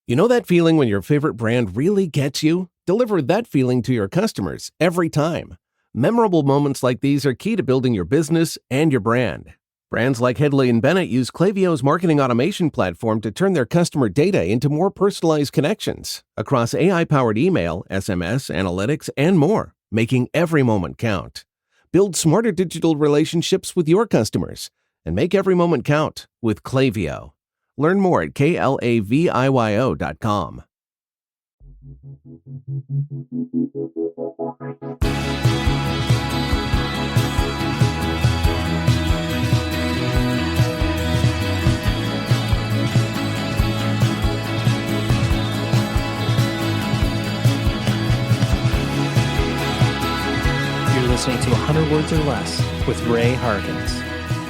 You know that feeling when your favorite brand really gets you? Deliver that feeling to your customers every time. Memorable moments like these are key to building your business and your brand. Brands like Hedley and Bennett use Klaviyo's marketing automation platform to turn their customer data into more personalized connections across AI-powered email, SMS, analytics, and more, making every moment count. Build smarter digital relationships with your customers and make every moment count with Klaviyo. Learn more at klaviyo.com. You're listening to 100 Words or Less with Ray Harkins.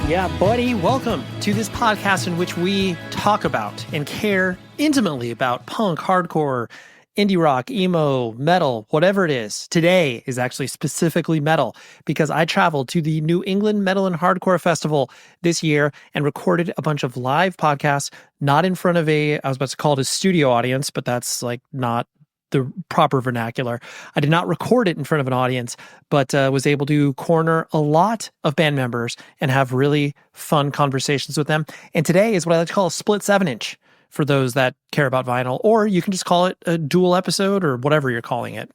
Yeah, buddy, welcome to this podcast in which we talk about and care intimately about punk, hardcore, indie rock, emo, metal, whatever it is. Today is actually specifically metal because I traveled to the New England Metal and Hardcore Festival this year and recorded a bunch of live podcasts, not in front of I was about to call it a studio audience, but that's like not the proper vernacular. I did not record it in front of an audience, but was able to corner a lot of band members and have really fun conversations with them. And today is what I like to call a split 7-inch for those that care about vinyl, or you can just call it a dual episode or whatever you're calling it.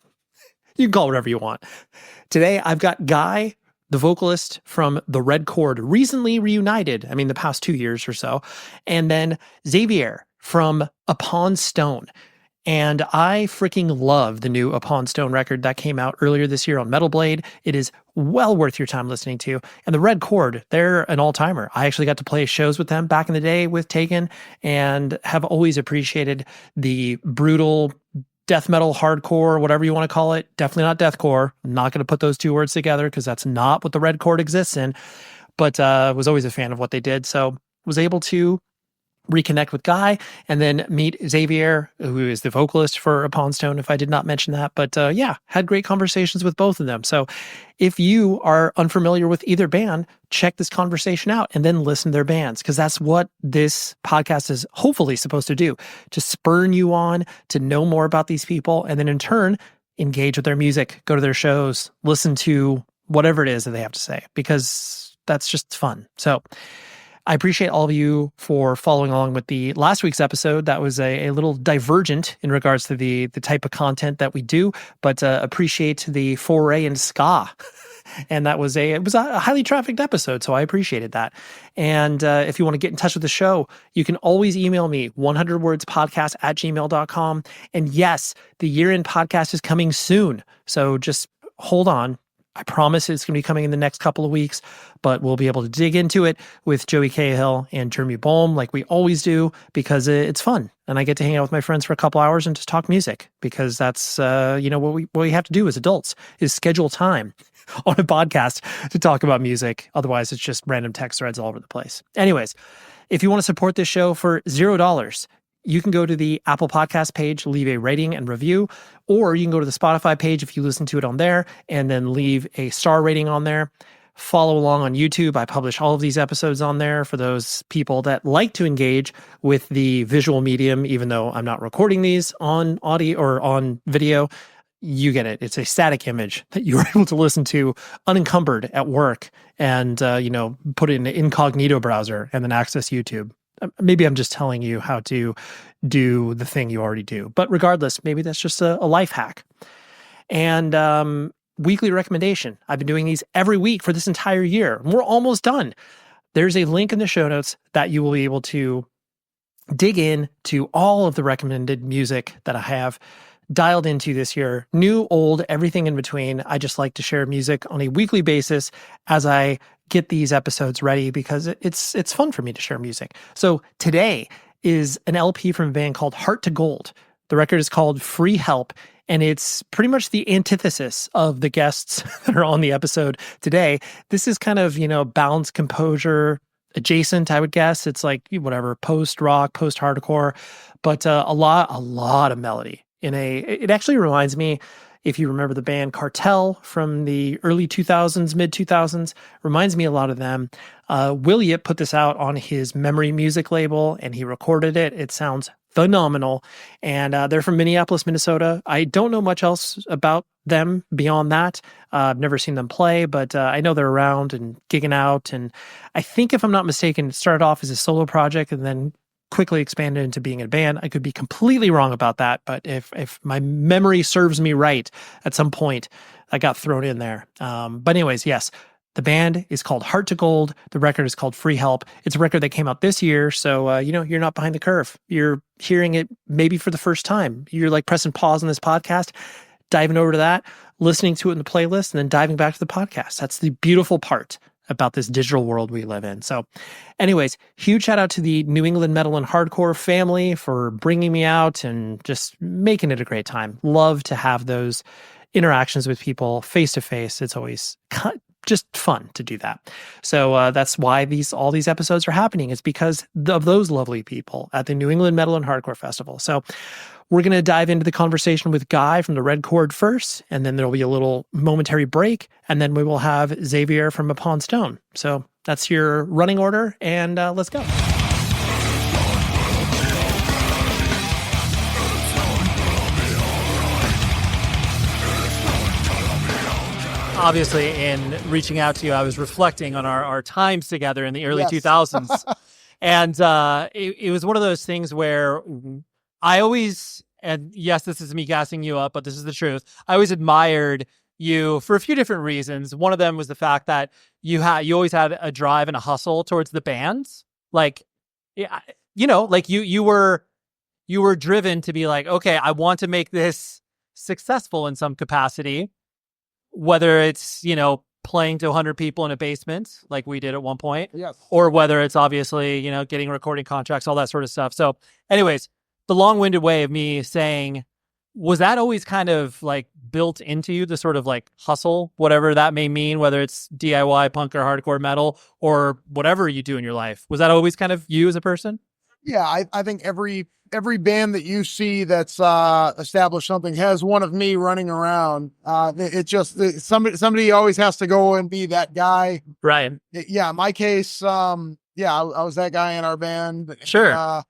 You can call it whatever you want. Today, I've got Guy, the vocalist from the Red Chord, recently reunited, the past 2 years or so, and then Xavier from Upon Stone. And I freaking love the new Upon Stone record that came out earlier this year on Metal Blade. It is well worth your time listening to. And the Red Chord, they're an all-timer. I actually got to play shows with them back in the day with Taken and have always appreciated the brutal death metal, hardcore, whatever you want to call it. Definitely not deathcore. I'm not going to put those two words together because that's not what the Red Chord exists in. But was always a fan of what they did. So was able to reconnect with Guy and then meet Xavier, who is the vocalist for Upon Stone, if I did not mention that. But had great conversations with both of them. So if you are unfamiliar with either band, check this conversation out and then listen to their bands, because that's what this podcast is hopefully supposed to do, to spurn you on to know more about these people and then in turn engage with their music, go to their shows, listen to whatever it is that they have to say, because that's just fun. So I appreciate all of you for following along with the last week's episode. That was a little divergent in regards to the type of content that we do, but appreciate the foray in ska. And it was a highly trafficked episode, so I appreciated that. And if you want to get in touch with the show, you can always email me, 100wordspodcast@gmail.com. And yes, the year-end podcast is coming soon, so just hold on. I promise it's going to be coming in the next couple of weeks, but we'll be able to dig into it with Joey Cahill and Jeremy Boehm like we always do, because it's fun. And I get to hang out with my friends for a couple hours and just talk music, because that's, what we have to do as adults is schedule time on a podcast to talk about music. Otherwise, it's just random text threads all over the place. Anyways, if you want to support this show for $0, you can go to the Apple Podcast page, leave a rating and review, or you can go to the Spotify page if you listen to it on there, and then leave a star rating on there. Follow along on YouTube. I publish all of these episodes on there for those people that like to engage with the visual medium, even though I'm not recording these on audio or on video. You get it. It's a static image that you're able to listen to unencumbered at work and, put it in an incognito browser and then access YouTube. Maybe I'm just telling you how to do the thing you already do. But regardless, maybe that's just a life hack. And weekly recommendation. I've been doing these every week for this entire year. We're almost done. There's a link in the show notes that you will be able to dig in to all of the recommended music that I have dialed into this year. New, old, everything in between. I just like to share music on a weekly basis as I get these episodes ready, because it's fun for me to share music. So today is an LP from a band called Hardc. The record is called Free Help, and it's pretty much the antithesis of the guests that are on the episode today. This is kind of, balanced composure adjacent, I would guess. It's like whatever, post-rock, post-hardcore, but a lot of melody. It actually reminds me, If you remember the band Cartel from the early 2000s, mid 2000s, reminds me a lot of them. Will Yip put this out on his Memory Music label, and he recorded it. It sounds phenomenal. And they're from Minneapolis, Minnesota. I don't know much else about them beyond that. I've never seen them play, but I know they're around and gigging out. And I think, if I'm not mistaken, it started off as a solo project and then quickly expanded into being a band. I could be completely wrong about that, but if my memory serves me right, at some point I got thrown in there. But anyways, yes, the band is called Heart to Gold. The record is called Free Help. It's a record that came out this year, so you're not behind the curve. You're hearing it maybe for the first time. You're like pressing pause on this podcast, diving over to that, listening to it in the playlist, and then diving back to the podcast. That's the beautiful part about this digital world we live in. So anyways, huge shout out to the New England Metal and Hardcore family for bringing me out and just making it a great time. Love to have those interactions with people face to face. It's always just fun to do that. So that's why all these episodes are happening. It's because of those lovely people at the New England Metal and Hardcore Festival. So we're going to dive into the conversation with Guy from the Red Chord first, and then there'll be a little momentary break, and then we will have Xavier from Upon Stone. So that's your running order, and let's go. Obviously, in reaching out to you, I was reflecting on our times together in the early 2000s. And it was one of those things where I always, and yes, this is me gassing you up, but this is the truth. I always admired you for a few different reasons. One of them was the fact that you always had a drive and a hustle towards the bands. Like, like you were driven to be like, okay, I want to make this successful in some capacity, whether it's, playing to 100 people in a basement like we did at one point, yes, or whether it's obviously, getting recording contracts, all that sort of stuff. So anyways, the long-winded way of me saying, was that always kind of like built into you, the sort of like hustle, whatever that may mean, whether it's DIY, punk or hardcore metal or whatever you do in your life? Was that always kind of you as a person? Yeah, I think every band that you see that's established something has one of me running around. Somebody always has to go and be that guy. Right. Yeah, in my case, I was that guy in our band. Sure.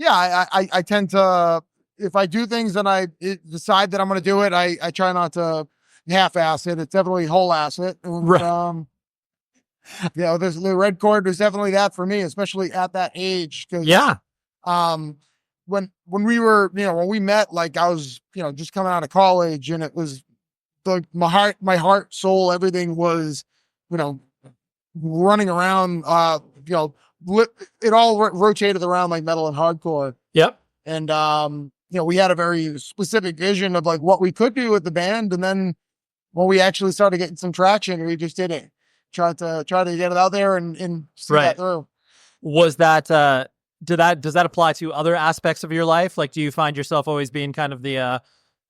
I tend to, if I do things and I decide that I'm going to do it, I try not to half-ass it. It's definitely whole-ass it. And, right. There's the Red Chord was definitely that for me, especially at that age. When we were, when we met, like I was, just coming out of college, and it was like my heart, soul, everything was, running around, it all rotated around like metal and hardcore. Yep. And, we had a very specific vision of like what we could do with the band. And then when we actually started getting some traction, we just did it. Try to get it out there and see that through. Was that, does that apply to other aspects of your life? Like, do you find yourself always being kind of the, all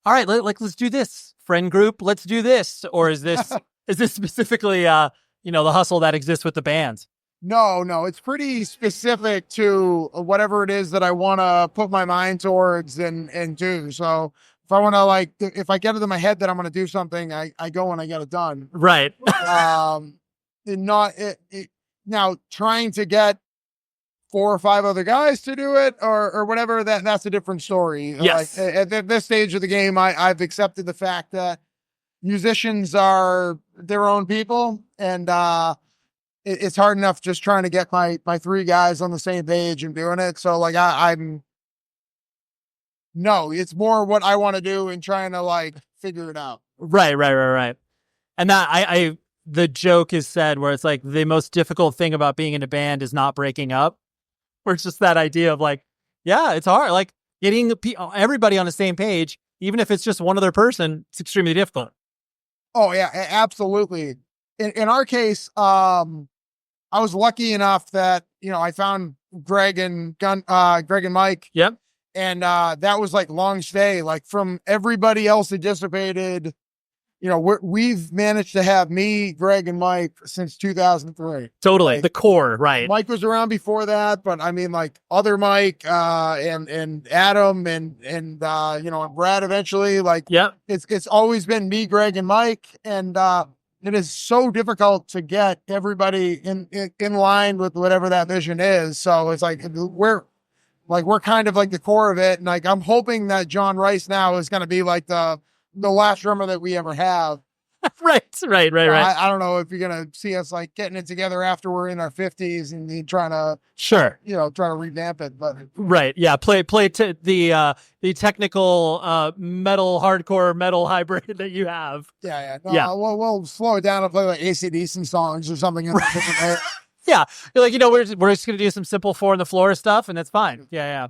right, let's do this friend group. Let's do this. Or is this specifically, the hustle that exists with the bands? No, it's pretty specific to whatever it is that I want to put my mind towards and do. So if I want to if I get it in my head that I'm going to do something, I go and I get it done. Right. Now trying to get 4 or 5 other guys to do it or whatever, that's a different story. Yes. At this stage of the game, I've accepted the fact that musicians are their own people, and it's hard enough just trying to get my 3 guys on the same page and doing it. So it's more what I want to do and trying to figure it out. Right. And that the joke is said where it's like the most difficult thing about being in a band is not breaking up. Where it's just that idea of it's hard. Like getting everybody on the same page, even if it's just one other person, it's extremely difficult. Oh yeah, absolutely. In our case, I was lucky enough that, I found Greg and Mike. Yep. And that was long stay, from everybody else had dissipated. we've managed to have me, Greg, and Mike since 2003. Totally. Like, the core, right? Mike was around before that, but I mean, like other Mike, and Adam and Brad eventually. Like, Yep. it's always been me, Greg, and Mike, and it is so difficult to get everybody in line with whatever that vision is. So it's like we're kind of like the core of it, and like I'm hoping that John Rice now is going to be like the last drummer that we ever have. Right. I don't know if you're going to see us like getting it together after we're in our 50s and trying to revamp it, but right. Yeah. Play the technical metal, hardcore metal hybrid that you have. Yeah. No, yeah. We'll slow it down and play like AC/DC songs or something. Yeah. You're like, we're just going to do some simple 4 on the floor stuff, and that's fine. Yeah.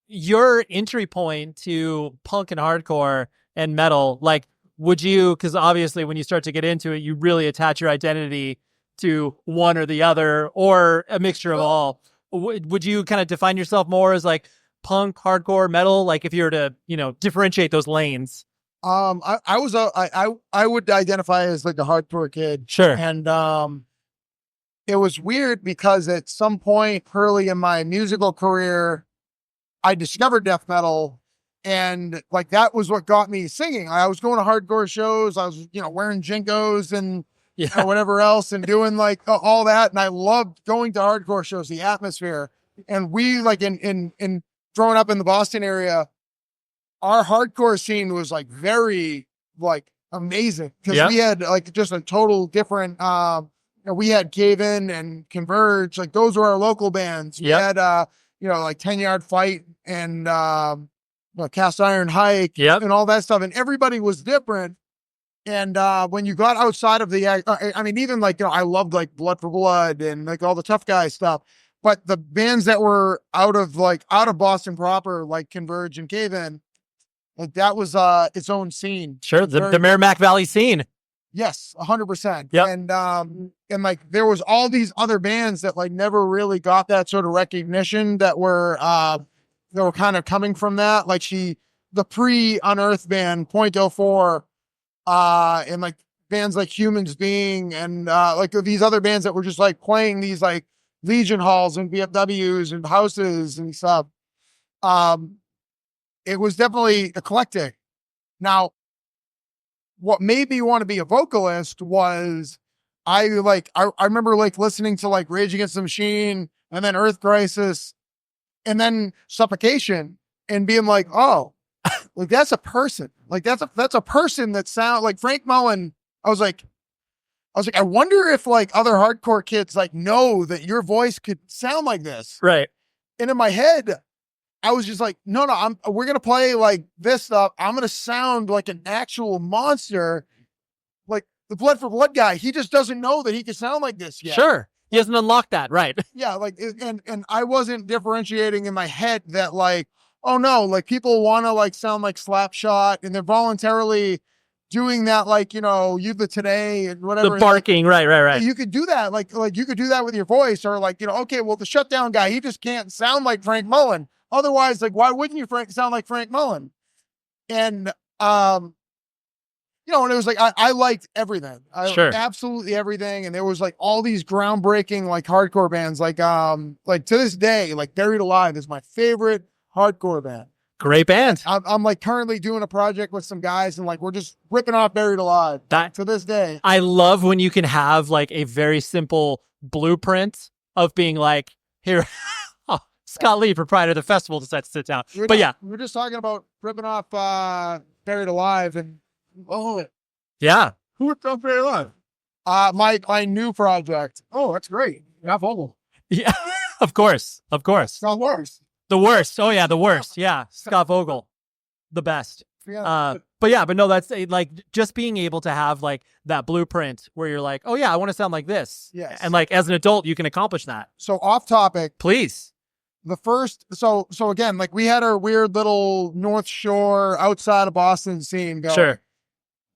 Your entry point to punk and hardcore and metal, like, would you, because obviously when you start to get into it, you really attach your identity to one or the other or a mixture of all. Would you kind of define yourself more as like punk, hardcore, metal? Like if you were to, differentiate those lanes? I would identify as like the hardcore kid. Sure. And it was weird because at some point early in my musical career, I discovered death metal, and like that was what got me singing. I was going to hardcore shows. I was, wearing Jinkos and whatever else and doing like all that. And I loved going to hardcore shows, the atmosphere. And we like in growing up in the Boston area, our hardcore scene was like very like amazing because we had like just a total different, we had Cave In and Converge. Like those were our local bands. We had, like 10 Yard Fight and Cast Iron Hike and all that stuff. And everybody was different. And when you got outside of the, even like, I loved like Blood for Blood and like all the tough guy stuff. But the bands that were out of Boston proper, like Converge and Cave In, like that was its own scene. Sure. The Merrimack Valley scene. Yes, 100%. Yep. And like there was all these other bands that like never really got that sort of recognition that were kind of coming from that. Like the pre-Unearthed band, .04, and like bands like Humans Being and like these other bands that were just like playing these like Legion halls and VFWs and houses and stuff. It was definitely eclectic. Now, what made me want to be a vocalist was I remember like listening to like Rage Against the Machine and then Earth Crisis and then Suffocation and being like, oh, like that's a person. Like that's a person that sound like Frank Mullen. I was like, I wonder if like other hardcore kids like know that your voice could sound like this. Right. And in my head, I was just like, no, we're going to play like this stuff. I'm going to sound like an actual monster. Like the Blood for Blood guy, he just doesn't know that he can sound like this yet. Sure. He hasn't unlocked that. Right. Yeah. Like, and I wasn't differentiating in my head that like, oh no, like people want to like sound like Slapshot and they're voluntarily doing that. Like, Youth of Today and whatever. The barking. Like, right. You could do that. Like you could do that with your voice or like, okay, well the Shutdown guy, he just can't sound like Frank Mullen. Otherwise, like, why wouldn't you sound like Frank Mullen? And, and it was like, I liked everything. Absolutely everything. And there was like all these groundbreaking, like hardcore bands, like to this day, like Buried Alive is my favorite hardcore band. Great band. I'm like currently doing a project with some guys and like, we're just ripping off Buried Alive to this day. I love when you can have like a very simple blueprint of being like, here, Scott Lee, proprietor of the festival, decides to sit down. We're just talking about ripping off Buried Alive and yeah. Who ripped off Buried Alive? My new project. Oh, that's great. Yeah, Vogel. Yeah, of course. Scott Worst. The worst. Oh yeah, the worst. Yeah, Scott Vogel, the best. Yeah. But no, that's like just being able to have like that blueprint where you're like, oh yeah, I want to sound like this. Yes. And like as an adult, you can accomplish that. So off topic, please. So again, like we had our weird little North Shore outside of Boston scene going. Sure.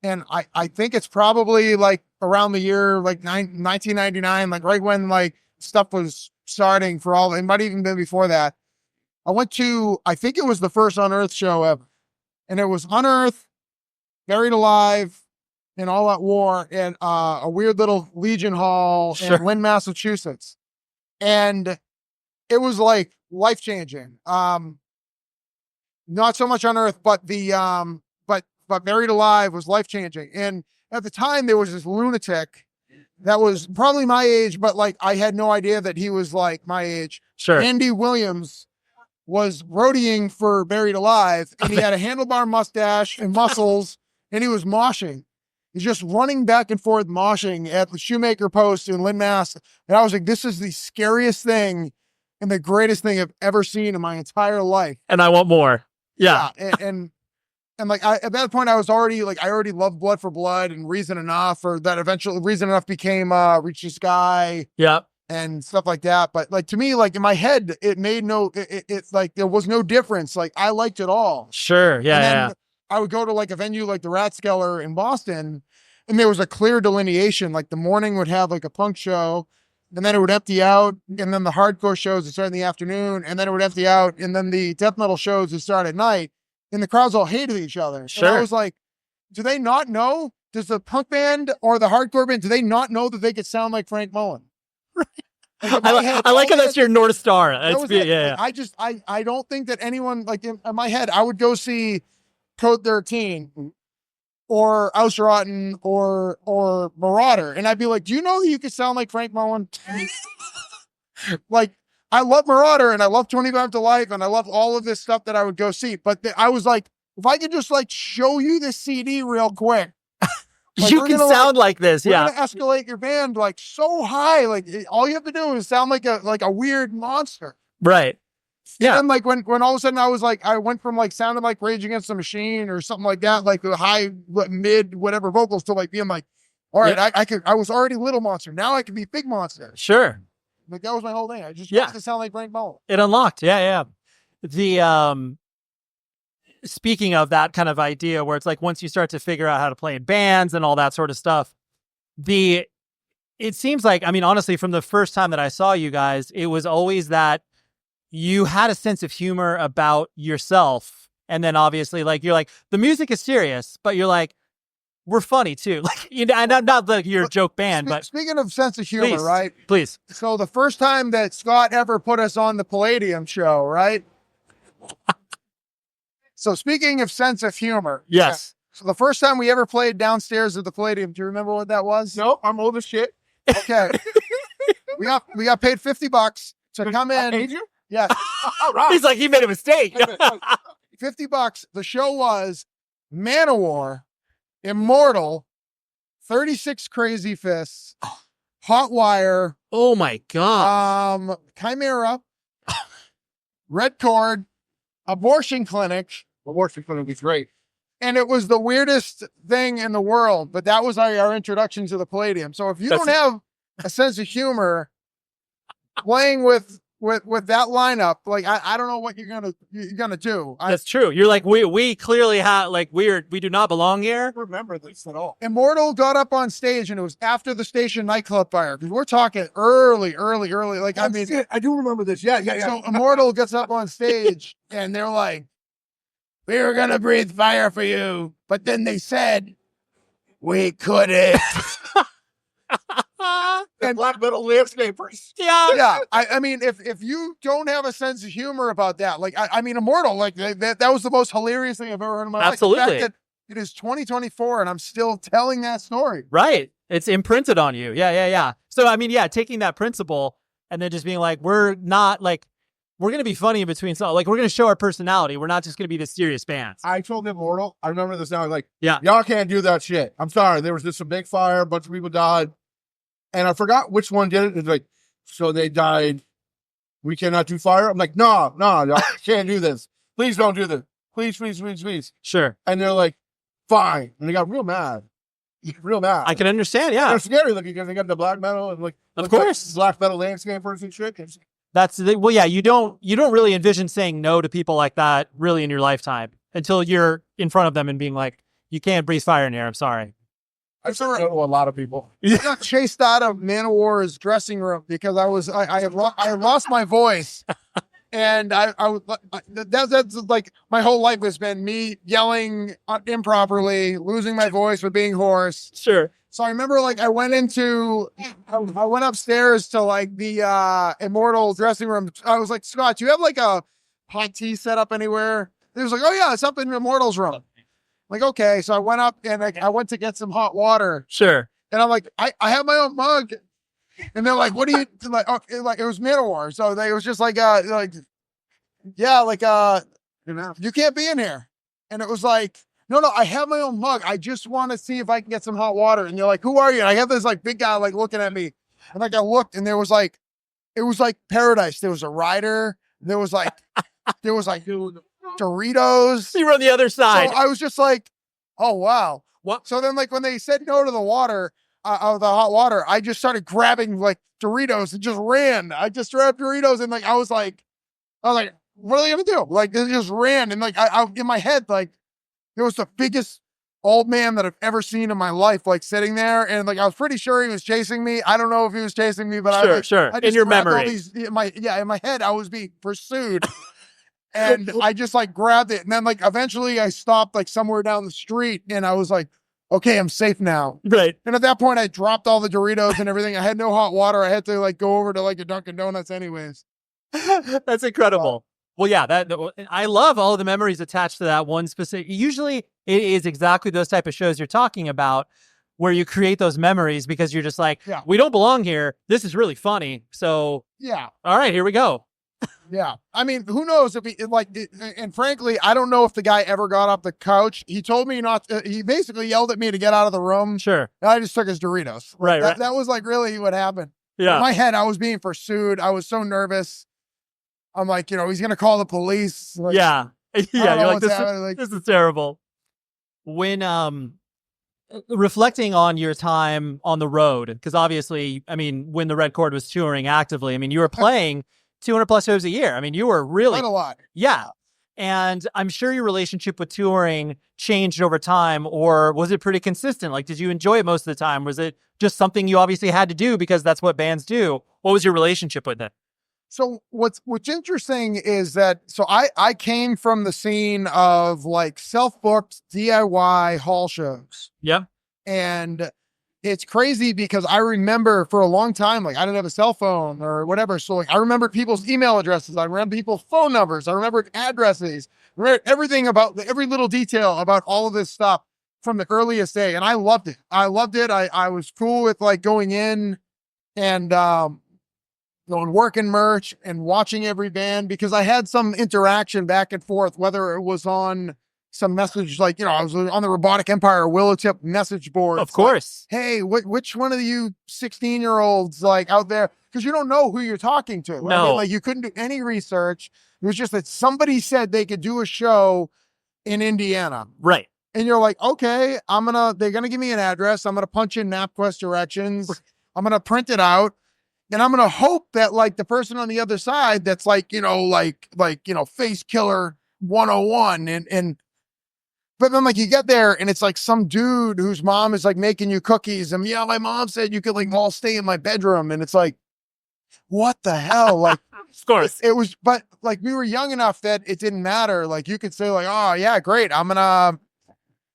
And I think it's probably like around the year, like 1999, like right when like stuff was starting for all, it might even been before that. I went to, I think it was the first Unearthed show ever. And it was Unearthed, Buried Alive and All Out War in a weird little Legion Hall in Lynn, Massachusetts. And it was like life-changing. Not so much on Earth, but but Buried Alive was life-changing. And at the time, there was this lunatic that was probably my age, but like I had no idea that he was like my age. Sure. Andy Williams was roadieing for Buried Alive, and he had a handlebar mustache and muscles, and he was moshing. He's just running back and forth moshing at the Shoemaker Post in Lynn, Mass. And I was like, this is the scariest thing and the greatest thing I've ever seen in my entire life. And I want more. Yeah. And like at that point I was already like, I already loved Blood for Blood and Reason Enough, or that eventually Reason Enough became Reach the Sky. Yep. And stuff like that. But like, to me, like in my head, it's like, there was no difference. Like I liked it all. Sure. Yeah. And then I would go to like a venue like the Rathskeller in Boston, and there was a clear delineation. Like the morning would have like a punk show, and then it would empty out, and then the hardcore shows would start in the afternoon, and then it would empty out, and then the death metal shows would start at night, and the crowds all hated each other. Sure. And I was like, do they not know? Does the punk band or the hardcore band, do they not know that they could sound like Frank Mullen? I like how that's your North Star. Yeah. I don't think that anyone, like in my head, I would go see Code 13 or Ausrotten or Marauder, and I'd be like, do you know that you could sound like Frank Mullen? Like, I love Marauder and I love 25 to Life and I love all of this stuff that I would go see, but I was like, if I could just like show you this CD real quick, like, you can sound like this. We're Yeah. gonna escalate your band like so high. Like all you have to do is sound like a weird monster. Right. Yeah. And like when all of a sudden I was like, I went from like sounding like Rage Against the Machine or something like that, like the high, mid, whatever vocals, to like being like, all right, I was already Little Monster. Now I can be Big Monster. Sure. Like that was my whole thing. I just wanted to sound like Frank Mullen. It unlocked. Yeah. The, speaking of that kind of idea where it's like, once you start to figure out how to play in bands and all that sort of stuff, it seems like, I mean, honestly, from the first time that I saw you guys, it was always that you had a sense of humor about yourself. And then obviously, like, you're like, the music is serious, but you're like, we're funny too. Like, you know, and not like you're a joke band, but speaking of sense of humor, please, right? Please. So the first time that Scott ever put us on the Palladium show, right? So speaking of sense of humor. Yes. So the first time we ever played downstairs at the Palladium, do you remember what that was? No, I'm old as shit. Okay. we got paid $50 to come in. Paid you? Yeah. All right. He's like, he made a mistake. $50. The show was Manowar, Immortal, 36 Crazy Fists, Hotwire, Oh my God. Chimera, Red Chord, Abortion Clinic. Abortion Clinic would be great. And it was the weirdest thing in the world, but that was our introduction to the Palladium. So if you don't have a sense of humor playing with that lineup, like I don't know what you're gonna do. That's true. You're like, we clearly have, like, we do not belong here. I don't remember this at all. Immortal got up on stage, and it was after the station nightclub fire, because we're talking early. Like, I mean, I do remember this. Yeah. So Immortal gets up on stage, and they're like, "We were gonna breathe fire for you, but then they said we couldn't." And black metal landscapers. Yeah. I mean, if you don't have a sense of humor about that, like, I mean, Immortal, like that was the most hilarious thing I've ever heard in my life. Absolutely. The fact that it is 2024 and I'm still telling that story. Right. It's imprinted on you. Yeah. So, I mean, taking that principle and then just being like, we're not like, we're going to be funny in between. So, like, we're going to show our personality. We're not just going to be this serious band. I told Immortal, I remember this now, like, Yeah. y'all can't do that shit. I'm sorry. There was just a big fire, a bunch of people died. And I forgot which one did it. It's like, so they died. We cannot do fire. I'm like, no, y'all can't do this. Please don't do this. Please. Sure. And they're like, fine. And they got real mad. I can understand. Yeah. They're scary looking because they got the black metal and like, Of course. black metal landscapers and shit. Well, yeah, you don't really envision saying no to people like that really in your lifetime until you're in front of them and being like, you can't breathe fire in here. I'm sorry. I said no to a lot of people. I got chased out of Manowar's dressing room because I had lost my voice, And that's like my whole life has been me yelling improperly, losing my voice with being hoarse. Sure. So I remember like I went upstairs to like the Immortal dressing room. I was like, Scott, do you have like a hot tea set up anywhere? He was like, oh yeah, it's up in Immortal's room. I'm like, okay. So I went up and like I went to get some hot water. Sure. And I'm like, I have my own mug. And they're like, what do you like? Oh, it was Manowar. So it was just like you can't be in here. And it was like, no, I have my own mug. I just want to see if I can get some hot water. And you're like, who are you? And I have this like big guy like looking at me. And like I looked and it was like paradise. There was a rider. There was like Doritos. You were on the other side. So I was just like, oh wow. What? So then like when they said no to the water, the hot water, I just started grabbing like Doritos and just ran. I just grabbed Doritos and like I was like, what are they gonna do? Like they just ran and like I in my head like it was the biggest old man that I've ever seen in my life, like sitting there, and like I was pretty sure he was chasing me. I don't know if he was chasing me, but I just in your grabbed all memory, in my head, I was being pursued, and I just like grabbed it, and then like eventually I stopped like somewhere down the street, and I was like, okay, I'm safe now. Right. And at that point, I dropped all the Doritos and everything. I had no hot water. I had to like go over to like a Dunkin' Donuts, anyways. That's incredible. Well, yeah, I love all the memories attached to that one specific. Usually it is exactly those type of shows you're talking about where you create those memories because you're just like, we don't belong here. This is really funny. So, all right, here we go. Yeah. I mean, who knows if and frankly, I don't know if the guy ever got off the couch. He told me not, he basically yelled at me to get out of the room. Sure. And I just took his Doritos. Right. That was like really what happened. Yeah. In my head, I was being pursued. I was so nervous. I'm like, he's going to call the police. Like, yeah. You're like, this is terrible. When, reflecting on your time on the road, because obviously, I mean, when the Red Chord was touring actively, I mean, you were playing 200 plus shows a year. I mean, you were really quite a lot. Yeah. And I'm sure your relationship with touring changed over time, or was it pretty consistent? Like, did you enjoy it most of the time? Was it just something you obviously had to do because that's what bands do? What was your relationship with it? So what's interesting is that, so I came from the scene of like self-booked DIY hall shows. Yeah. And it's crazy because I remember for a long time, like I didn't have a cell phone or whatever. So like I remember people's email addresses. I remember people's phone numbers. I remembered addresses, I remember everything about every little detail about all of this stuff from the earliest day. And I loved it. I was cool with like going in and, going working merch and watching every band because I had some interaction back and forth, whether it was on some message, like, I was on the Robotic Empire Willowtip message board. Of course. Like, hey, which one of you 16-year-olds like out there? Because you don't know who you're talking to. No. I mean, like you couldn't do any research. It was just that somebody said they could do a show in Indiana. Right. And you're like, okay, they're going to give me an address. I'm going to punch in MapQuest directions. I'm going to print it out. And I'm going to hope that like the person on the other side, that's like, face killer 101. But then like you get there and it's like some dude whose mom is like making you cookies. And my mom said you could like all stay in my bedroom. And it's like, what the hell? Like, of course it was, but like we were young enough that it didn't matter. Like you could say like, oh yeah, great.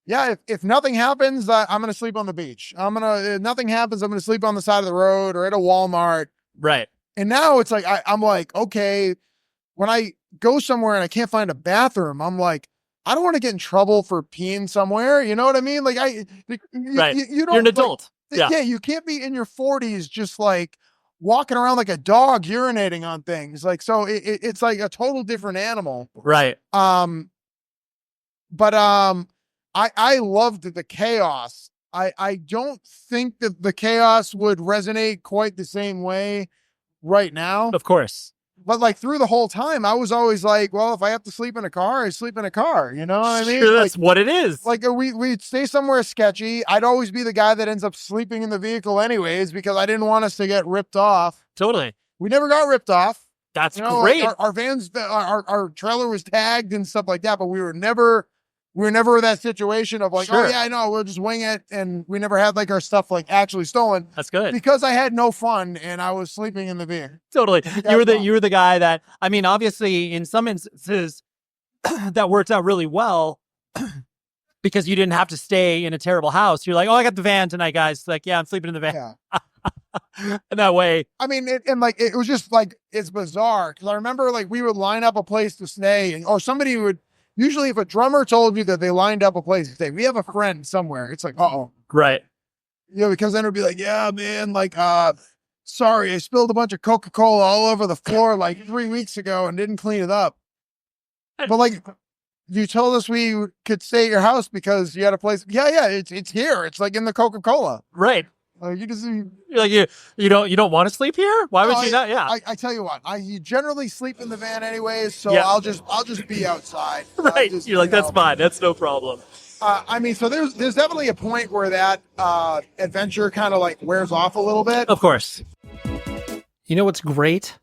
If nothing happens, I'm going to sleep on the beach. If nothing happens, I'm going to sleep on the side of the road or at a Walmart. Right. And now it's like, I'm like, okay, when I go somewhere and I can't find a bathroom, I'm like, I don't want to get in trouble for peeing somewhere. You know what I mean? Like right. You don't, you're an adult. Like, yeah. You can't be in your 40s, just like walking around like a dog urinating on things. Like, so it's like a total different animal. Right. I loved the chaos. I don't think that the chaos would resonate quite the same way right now. Of course. But like through the whole time, I was always like, well, if I have to sleep in a car, I sleep in a car. You know what I mean? Sure, that's what it is. Like we'd stay somewhere sketchy. I'd always be the guy that ends up sleeping in the vehicle anyways, because I didn't want us to get ripped off. Totally. We never got ripped off. That's great. Like our vans, our trailer was tagged and stuff like that, but we were never we were never in that situation of like, Sure. oh yeah, I know, we'll just wing it. And we never had like our stuff like actually stolen That's good. because I had no fun and I was sleeping in the van. Totally. That's You were the guy that, I mean, obviously in some instances that worked out really well because you didn't have to stay in a terrible house. You're like, oh, I got the van tonight, guys. Like, yeah, I'm sleeping in the van. Yeah. And that way. I mean, and like, it was just like, it's bizarre. Cause I remember like we would line up a place to stay or somebody would, usually if a drummer told you that they lined up a place to stay, we have a friend somewhere. It's like, uh-oh. Right. Because then it'd be like, yeah, man, like, sorry, I spilled a bunch of Coca-Cola all over the floor like 3 weeks ago and didn't clean it up. But like, you told us we could stay at your house because you had a place. Yeah, it's here. It's like in the Coca-Cola. Right. Like you just, You're like, you don't want to sleep here? Why would you not? Yeah. I tell you what, you generally sleep in the van anyways, so Yeah. I'll just be outside. Right. Just, You're like, that's fine. That's no problem. I mean, so there's definitely a point where that adventure kind of like wears off a little bit. Of course. You know what's great?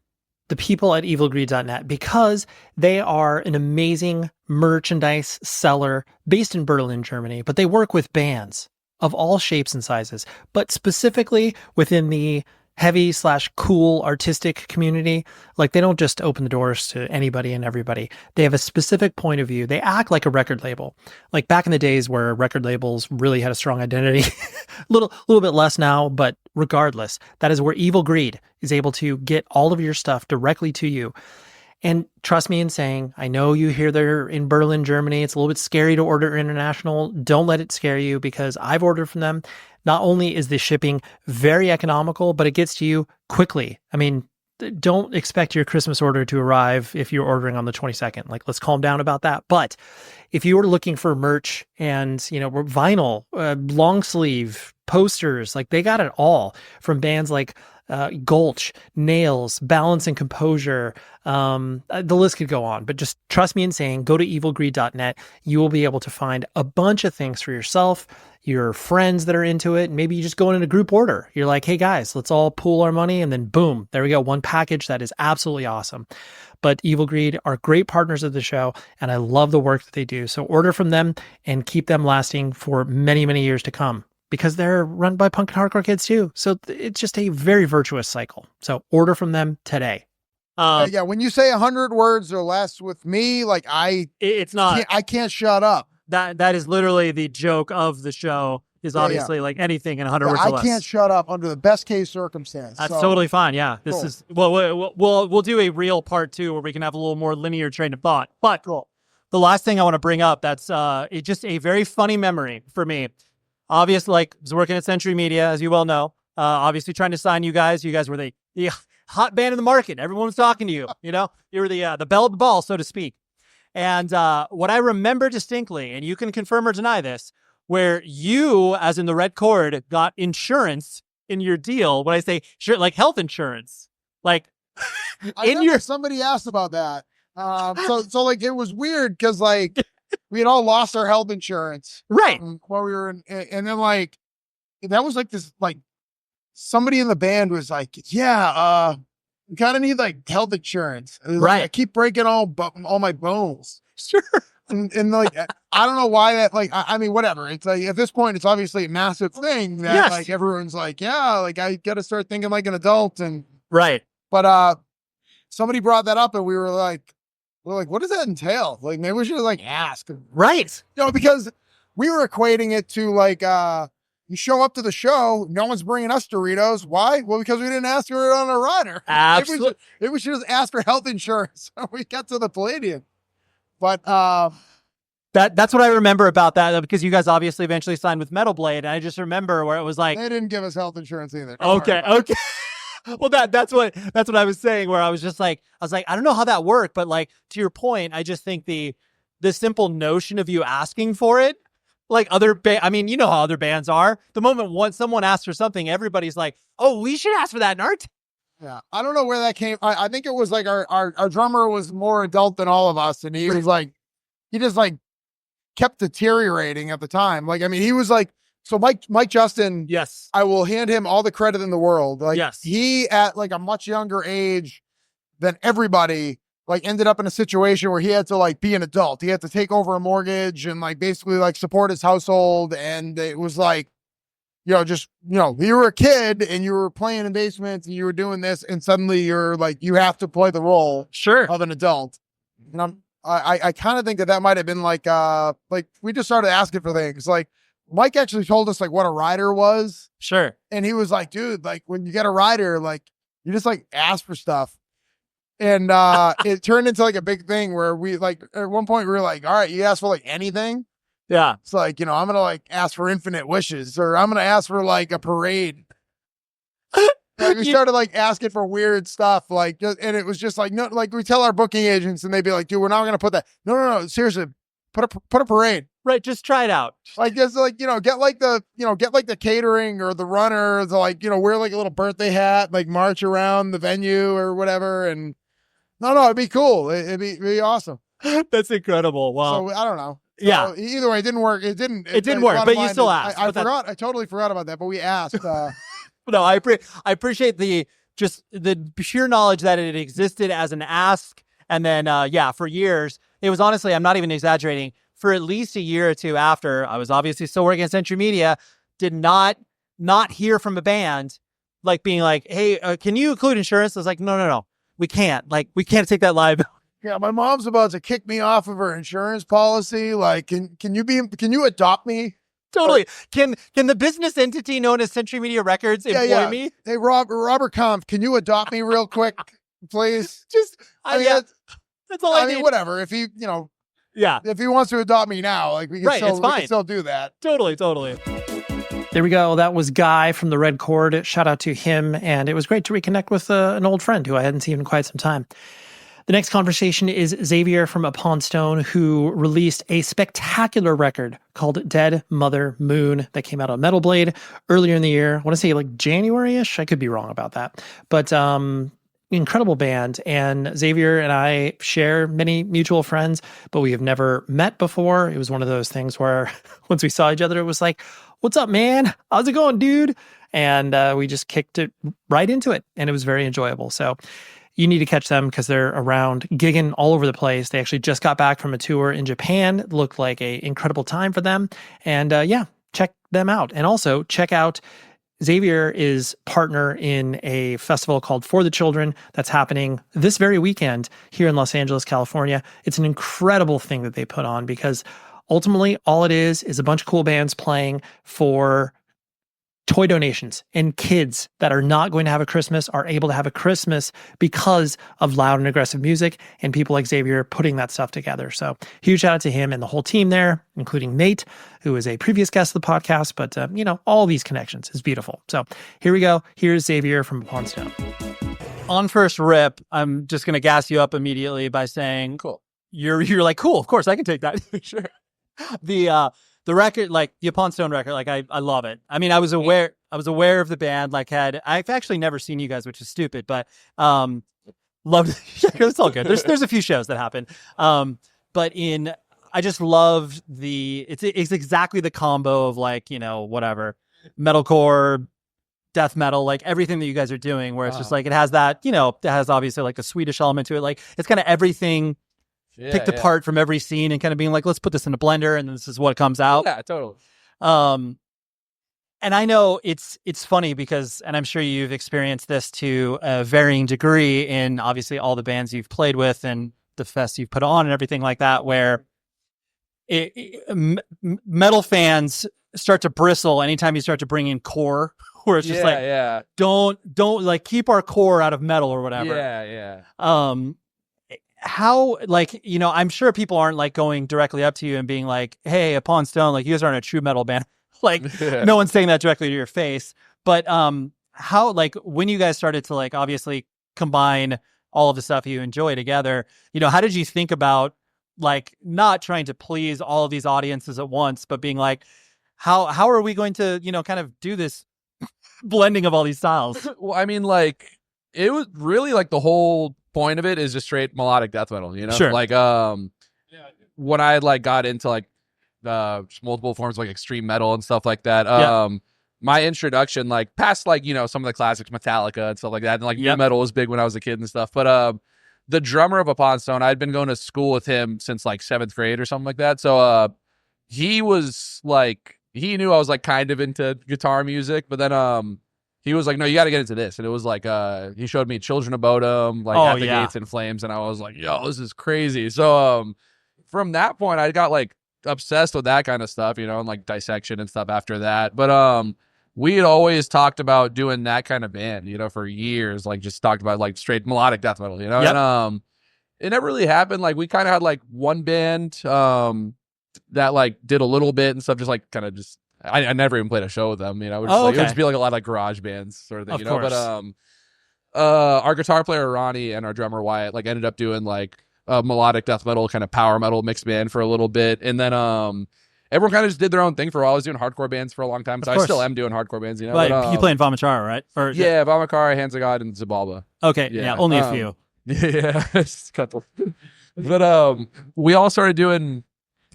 The people at evilgreed.net, because they are an amazing merchandise seller based in Berlin, Germany, but they work with bands of all shapes and sizes, but specifically within the heavy/cool artistic community. Like, they don't just open the doors to anybody and everybody. They have a specific point of view. They act like a record label. Like back in the days where record labels really had a strong identity, little bit less now, but regardless, that is where Evil Greed is able to get all of your stuff directly to you. And trust me in saying, I know you hear they're in Berlin, Germany. It's a little bit scary to order international. Don't let it scare you, because I've ordered from them. Not only is the shipping very economical, but it gets to you quickly. I mean, don't expect your Christmas order to arrive if you're ordering on the 22nd. Like, let's calm down about that. But if you were looking for merch and, vinyl, long sleeve, posters, like they got it all from bands like Gulch, Nails, Balance and Composure. The list could go on, but just trust me in saying, go to evilgreed.net. You will be able to find a bunch of things for yourself, your friends that are into it. Maybe you just go in a group order. You're like, hey guys, let's all pool our money. And then boom, there we go. One package that is absolutely awesome. But Evil Greed are great partners of the show, and I love the work that they do. So order from them and keep them lasting for many, many years to come, because they're run by punk and hardcore kids too. So it's just a very virtuous cycle. So order from them today. Yeah, when you say 100 words or less with me, like it's not. I can't shut up. That is literally the joke of the show. Is obviously like anything in 100 words or less. I can't shut up under the best case circumstance. That's totally fine. Yeah, this Cool. is we'll do a real part 2 where we can have a little more linear train of thought. But Cool. The last thing I want to bring up, that's it's just a very funny memory for me. Obviously, like, I was working at Century Media, as you well know. Obviously, trying to sign you guys. You guys were the hot band in the market. Everyone was talking to you. You were the belle of the ball, so to speak. And what I remember distinctly, and you can confirm or deny this, where you, as in the Red Chord, got insurance in your deal. When I say sure, like health insurance, like somebody asked about that. So like, it was weird because like we had all lost our health insurance, right? While we were in, and then like that was like this, like somebody in the band was like, yeah, we kind of need like health insurance, right? Like, I keep breaking all my bones. Sure. And like, I don't know why that, like, I mean, whatever. It's like, at this point, it's obviously a massive thing that like everyone's like, yeah, like I got to start thinking like an adult. And right. But somebody brought that up and we're like, what does that entail? Like, maybe we should like ask. Right. Because we were equating it to like, you show up to the show, no one's bringing us Doritos. Why? Well, because we didn't ask for it on a rider. Absolutely. Maybe we should just ask for health insurance. We got to the Palladium. But that's what I remember about that, because you guys obviously eventually signed with Metal Blade, and I just remember where it was like, they didn't give us health insurance either. Okay. Well, that's what I was saying, where I was like, I don't know how that worked, but like, to your point, I just think the simple notion of you asking for it, like I mean, you know how other bands are. The moment someone asks for something, everybody's like, oh, we should ask for that in art. Yeah, I don't know where that came. I think it was like our drummer was more adult than all of us, and he was like, he just like kept deteriorating at the time. Like, I mean, he was like, so Mike Justin. Yes, I will hand him all the credit in the world. Like, yes, he at like a much younger age than everybody like ended up in a situation where he had to like be an adult. He had to take over a mortgage and like basically like support his household. And it was like, just, you were a kid and you were playing in basements and you were doing this, and suddenly you're like, you have to play the role of an adult. And I kind of think that might have been like we just started asking for things. Like Mike actually told us like what a rider was. Sure. And he was like, dude, like when you get a rider, like you just like ask for stuff. And it turned into like a big thing where we like at one point we were like, all right, you ask for like anything. Yeah. It's like, I'm going to like ask for infinite wishes, or I'm going to ask for like a parade. Like we started like asking for weird stuff, like, and it was just like, no, like we tell our booking agents and they'd be like, dude, we're not going to put that. No, seriously, put a parade. Right. Just try it out. Like, just like, get like the catering or the runner, the like, wear like a little birthday hat, like march around the venue or whatever. And no, it'd be cool. It'd be awesome. That's incredible. Wow. So I don't know. Yeah. So either way, it didn't work. It didn't work, but you still asked. I forgot. I totally forgot about that, but we asked. No, I appreciate the sheer knowledge that it existed as an ask. And then, for years, it was honestly, I'm not even exaggerating, for at least a year or two after, I was obviously still working at Century Media, did not hear from a band, like being like, hey, can you include insurance? I was like, no, we can't. Like, we can't take that liability. Yeah, my mom's about to kick me off of her insurance policy. Like, can you adopt me? Totally. Can the business entity known as Century Media Records employ me? Hey, Robert Kampf, can you adopt me real quick, please? Just, that's all I need. Whatever. If he, if he wants to adopt me now, like we can still do that. Totally. There we go. That was Guy from the Red Chord. Shout out to him. And it was great to reconnect with an old friend who I hadn't seen in quite some time. The next conversation is Xavier from Upon Stone, who released a spectacular record called Dead Mother Moon that came out on Metal Blade earlier in the year. I want to say like January-ish. I could be wrong about that. But incredible band. And Xavier and I share many mutual friends, but we have never met before. It was one of those things where once we saw each other, it was like, what's up, man? How's it going, dude? And we just kicked it right into it. And it was very enjoyable. So you need to catch them because they're around gigging all over the place. They actually just got back from a tour in Japan. It looked like an incredible time for them. And check them out. And also check out Xavier is partner in a festival called For the Children that's happening this very weekend here in Los Angeles, California. It's an incredible thing that they put on because ultimately all it is a bunch of cool bands playing for toy donations, and kids that are not going to have a Christmas are able to have a Christmas because of loud and aggressive music and people like Xavier putting that stuff together. So huge shout out to him and the whole team there, including Nate, who is a previous guest of the podcast, but all these connections is beautiful. So here we go. Here's Xavier from Upon Stone. On first rip, I'm just going to gas you up immediately by saying, cool. You're like, cool, of course I can take that. Sure. The record, like the Upon Stone record, like I love it. I mean, I was aware of the band. Like I've actually never seen you guys, which is stupid, but loved. It's all good. There's a few shows that happen, but I just loved it's exactly the combo of like whatever metalcore, death metal, like everything that you guys are doing. Where it's just like it has that it has obviously like a Swedish element to it. Like it's kind of everything. Picked apart from every scene and kind of being like, let's put this in a blender and this is what comes out. Yeah, totally. And I know it's funny because, and I'm sure you've experienced this to a varying degree in obviously all the bands you've played with and the fests you've put on and everything like that, where metal fans start to bristle anytime you start to bring in core, where it's just don't like keep our core out of metal or whatever. Yeah. How, like, I'm sure people aren't like going directly up to you and being like, hey, Upon Stone, like you guys aren't a true metal band. Like no one's saying that directly to your face, but how, like when you guys started to like obviously combine all of the stuff you enjoy together, how did you think about like not trying to please all of these audiences at once, but being like, how are we going to, kind of do this blending of all these styles? Well, I mean, like it was really like the whole point of it is just straight melodic death metal, Sure. Like when I like got into like multiple forms of like extreme metal and stuff like that, my introduction, like past like some of the classics, Metallica and stuff like that, and like new metal was big when I was a kid and stuff, but the drummer of Upon Stone, I'd been going to school with him since like 7th grade or something like that. So he was like, he knew I was like kind of into guitar music, but then he was like, no, you got to get into this. And it was like, he showed me Children of Bodom, like At the Gates in Flames. And I was like, yo, this is crazy. So from that point, I got like obsessed with that kind of stuff, you know, and like Dissection and stuff after that. But we had always talked about doing that kind of band, you know, for years, like just talked about like straight melodic death metal, you know, and it never really happened. Like we kind of had like one band that like did a little bit and stuff, just like kind of just, I never even played a show with them, you know, it would just be like a lot of like garage bands sort of thing, you know, but our guitar player Ronnie and our drummer Wyatt like ended up doing like a melodic death metal kind of power metal mixed band for a little bit, and then everyone kind of just did their own thing for a while. I was doing hardcore bands for a long time, so I still am doing hardcore bands, you know. But, you play in Vomitara, right? Or yeah, Vomitara, Hands of God, and Zabalba. Okay, yeah, only a few. Yeah, but we all started doing,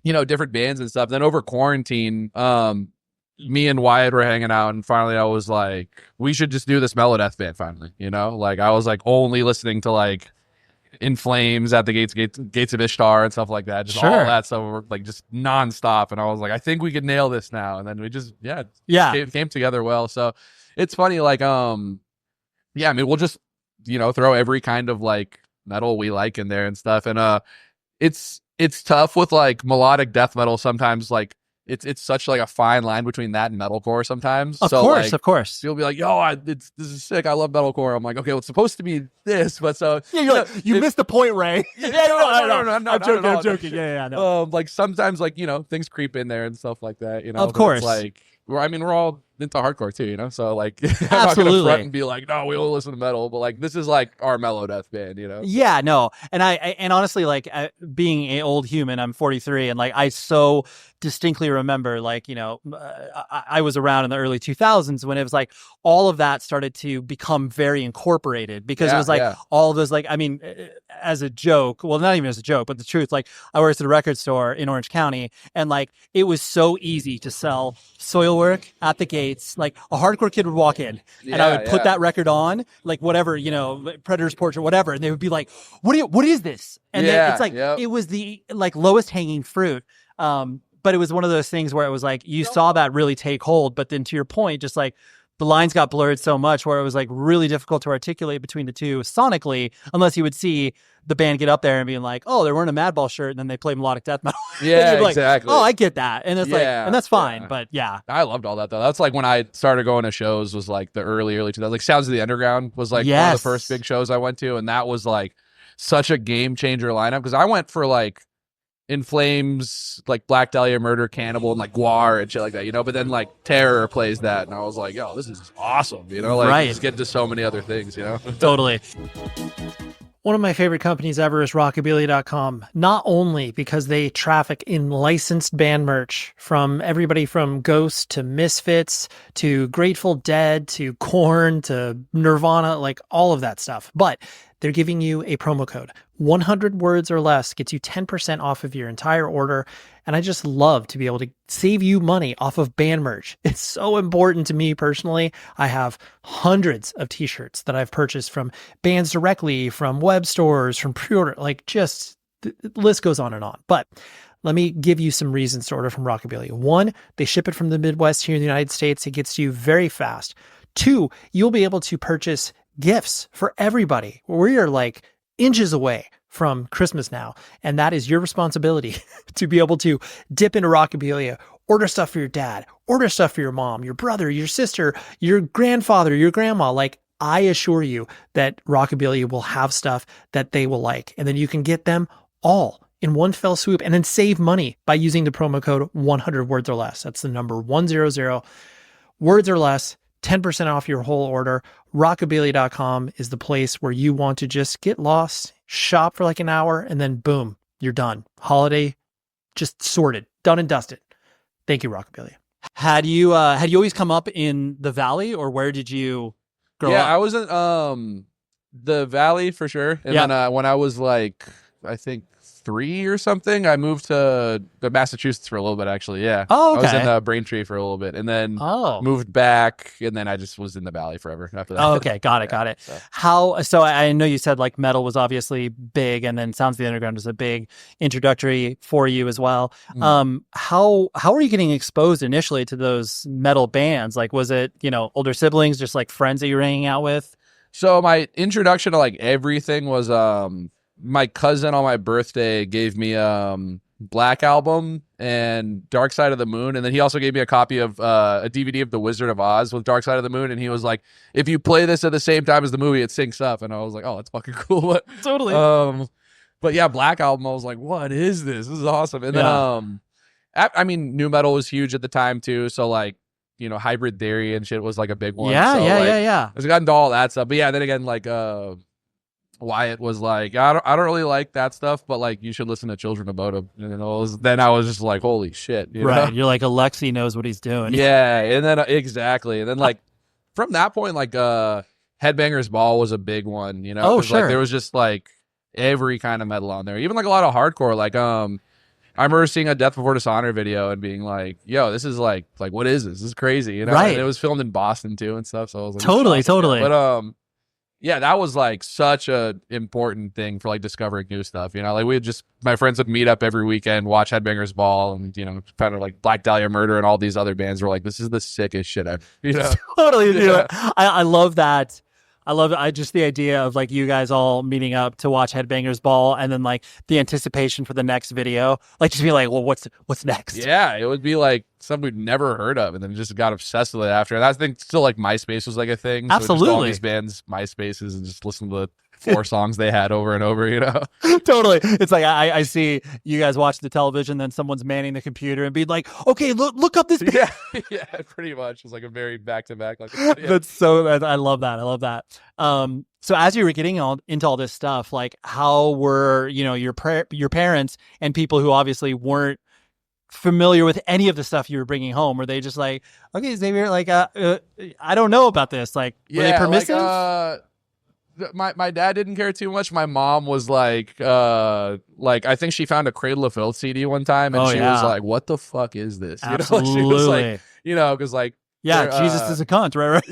you know, different bands and stuff. Then over quarantine, me and Wyatt were hanging out, and finally I was like, we should just do this mellow death band finally, you know? Like I was like only listening to like In Flames, At the Gates of Ishtar and stuff like that, just all that stuff, like just nonstop. And I was like, I think we could nail this now. And then we just came together well. So it's funny, like I mean, we'll just, you know, throw every kind of like metal we like in there and stuff. And it's tough with like melodic death metal sometimes. Like it's such like a fine line between that and metalcore sometimes. Of course. People be like, yo, this is sick. I love metalcore. I'm like, okay, well, it's supposed to be this, but so you're like, you missed the point, Ray. No, I'm joking. Yeah, no. Like sometimes, like, you know, things creep in there and stuff like that. You know, of course. Like, we're all into hardcore too, you know. So like, I'm absolutely not gonna front and be like, no, we only listen to metal, but like, this is like our mellow death band, you know. Yeah, no, and I honestly, like, being an old human, I'm 43, and like I so distinctly remember, like, you know, I was around in the early 2000s when it was like all of that started to become very incorporated, because it was like all of those, like, I mean, as a joke, well, not even as a joke, but the truth, like, I worked at a record store in Orange County, and like it was so easy to sell Soilwork, At the Gates. Like a hardcore kid would walk in and I would put that record on, like whatever, you know, Predator's Portrait, whatever, and they would be like, what is this? And then it's like it was the like lowest hanging fruit. But it was one of those things where it was like you saw that really take hold, but then to your point, just like the lines got blurred so much where it was like really difficult to articulate between the two sonically, unless you would see the band get up there and being like, oh, they're wearing a Madball shirt, and then they play melodic death metal. Yeah, like, exactly. Oh, I get that. And it's like, and that's fine. But yeah. I loved all that though. That's like when I started going to shows, was like the early 2000s. Like Sounds of the Underground was like one of the first big shows I went to. And that was like such a game changer lineup, because I went for like In Flames, like Black Dahlia Murder, Cannibal, and like Guar and shit like that, you know. But then like Terror plays that, and I was like, yo, this is awesome, you know. Like just get to so many other things, you know. Totally. One of my favorite companies ever is Rockabilly.com, not only because they traffic in licensed band merch from everybody from Ghost to Misfits to Grateful Dead to Korn to Nirvana, like all of that stuff, but they're giving you a promo code. 100 words or less gets you 10% off of your entire order. And I just love to be able to save you money off of band merch. It's so important to me personally. I have hundreds of t-shirts that I've purchased from bands directly, from web stores, from pre-order, like just the list goes on and on. But let me give you some reasons to order from Rockabilly. 1, they ship it from the Midwest here in the United States. It gets to you very fast. 2, you'll be able to purchase gifts for everybody. We are like inches away from Christmas now, and that is your responsibility to be able to dip into Rockabilia, order stuff for your dad, order stuff for your mom, your brother, your sister, your grandfather, your grandma. Like, I assure you that Rockabilia will have stuff that they will like, and then you can get them all in one fell swoop and then save money by using the promo code 100 words or less. That's the number 100 words or less. 10% off your whole order. Rockabilly.com is the place where you want to just get lost, shop for like an hour, and then boom, you're done. Holiday just sorted, done and dusted. Thank you, Rockabilly. Had you always come up in the Valley, or where did you grow up? Yeah, I was in the Valley for sure. And then when I was like, I think 3 or something, I moved to Massachusetts for a little bit, actually. Yeah. Oh, okay. I was in Braintree for a little bit, and then Oh. moved back, and then I just was in the Valley forever after that. Oh, okay. Got it. So I know you said like metal was obviously big, and then Sounds of the Underground was a big introductory for you as well. How were you getting exposed initially to those metal bands? Like, was it, older siblings, just like friends that you were hanging out with? So my introduction to like everything was my cousin on my birthday gave me Black Album and Dark Side of the Moon, and then he also gave me a copy of a DVD of The Wizard of Oz with Dark Side of the Moon, and he was like, if you play this at the same time as the movie, it syncs up. And I was like, oh, that's fucking cool. Totally. But yeah, Black Album, I was like, what is this? This is awesome. And then I mean, nu metal was huge at the time too, so like, Hybrid Theory and shit was like a big one. Yeah. I was got into all that stuff. But yeah, then again, like Wyatt was like, I don't really like that stuff, but like you should listen to Children of Bodom. Then I was just like, holy shit. Right. You're like, Alexi knows what he's doing. Yeah. And then exactly. And then like from that point, like Headbangers Ball was a big one, Oh, sure. Like, there was just like every kind of metal on there. Even like a lot of hardcore. Like I remember seeing a Death Before Dishonor video and being like, yo, this is like what is this? This is crazy, Right. And it was filmed in Boston too and stuff. So I was like, totally. But yeah, that was like such a important thing for like discovering new stuff. Like my friends would meet up every weekend, watch Headbangers Ball, and kind of like Black Dahlia Murder and all these other bands were like, this is the sickest shit I've. Totally. Yeah. I love that. I love just the idea of like you guys all meeting up to watch Headbangers Ball, and then like the anticipation for the next video, like just be like, well, what's next? Yeah, it would be like something we'd never heard of, and then just got obsessed with it after. And I think still like MySpace was like a thing. Absolutely, so all these bands MySpaces and just listen to the 4 songs they had over and over. Totally. It's like I see you guys watch the television, then someone's manning the computer and be like, okay, look up this. Yeah, pretty much. It's like a very back to back. That's so. I love that. So as you were getting into all this stuff, like how were your parents and people who obviously weren't familiar with any of the stuff you were bringing home? Were they just like, okay, Xavier, like I don't know about this? Like, were they permissive? My dad didn't care too much. My mom was like I think she found a Cradle of Filth CD one time, and she was like, "What the fuck is this?" Absolutely. She was like, because like, Jesus is a cunt, right?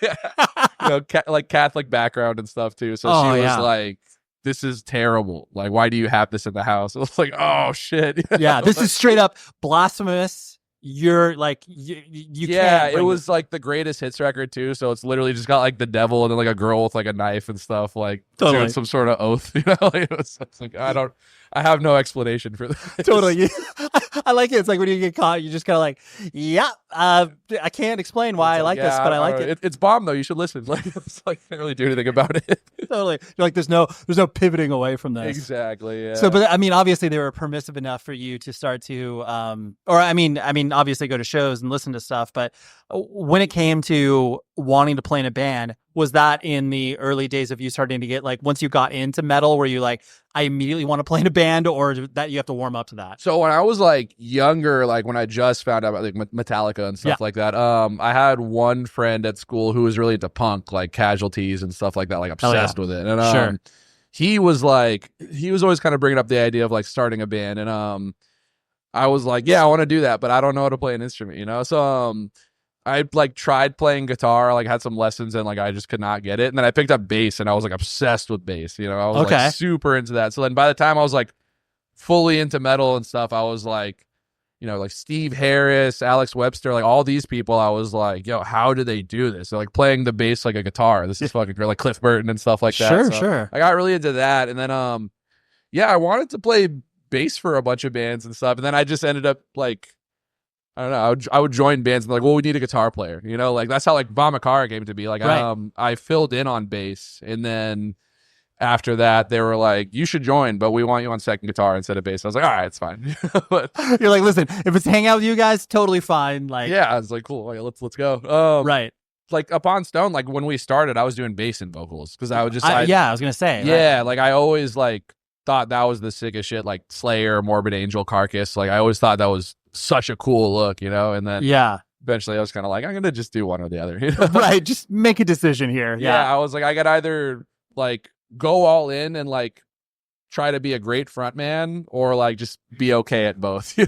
Yeah, like Catholic background and stuff too. So she was like, "This is terrible. Like, why do you have this in the house?" I was like, "Oh shit." Yeah, this is straight up blasphemous. You're like you can't. It was like the greatest hits record too, so it's literally just got like the devil and then like a girl with like a knife and stuff, like doing some sort of oath. It's like I have no explanation for that. Totally. I like it. It's like when you get caught, you just kind of like, I can't explain why I like this, but I like it. It's bomb though. You should listen. Like it's like can't really do anything about it. Totally. You're like there's no pivoting away from this. Exactly. Yeah. So, but I mean, obviously they were permissive enough for you to start to, or I mean, obviously go to shows and listen to stuff. But when it came to wanting to play in a band, was that in the early days of you starting to get like once you got into metal, were you like, I immediately want to play in a band, or that you have to warm up to that? So when I was like younger, like when I just found out about like Metallica and stuff like that, I had one friend at school who was really into punk, like Casualties and stuff like that, like obsessed with it. And he was always kind of bringing up the idea of like starting a band, and I was like, yeah, I want to do that, but I don't know how to play an instrument, So I like tried playing guitar, like had some lessons, and like I just could not get it. And then I picked up bass, and I was like obsessed with bass. I was like super into that. So then by the time I was like fully into metal and stuff, I was like, like Steve Harris, Alex Webster, like all these people. I was like, yo, how do they do this? They're like playing the bass like a guitar. This is fucking great, like Cliff Burton and stuff like that. Sure. I got really into that, and then I wanted to play bass for a bunch of bands and stuff, and then I just ended up like, I don't know. I would join bands and be like, well, we need a guitar player. Like that's how like Vamakara came to be. Like I filled in on bass, and then after that they were like, you should join, but we want you on second guitar instead of bass. I was like, all right, it's fine. But you're like, listen, if it's hang out with you guys, totally fine. Like, yeah, I was like, cool. Okay, let's go. Right. Like Upon Stone, like when we started, I was doing bass and vocals because I would just I was gonna say like I always like thought that was the sickest shit, like Slayer, Morbid Angel, Carcass. Like I always thought that was such a cool look, and then eventually I was kind of like, I'm gonna just do one or the other, right? Just make a decision here. I was like, I could either like go all in and like try to be a great front man or like just be okay at both,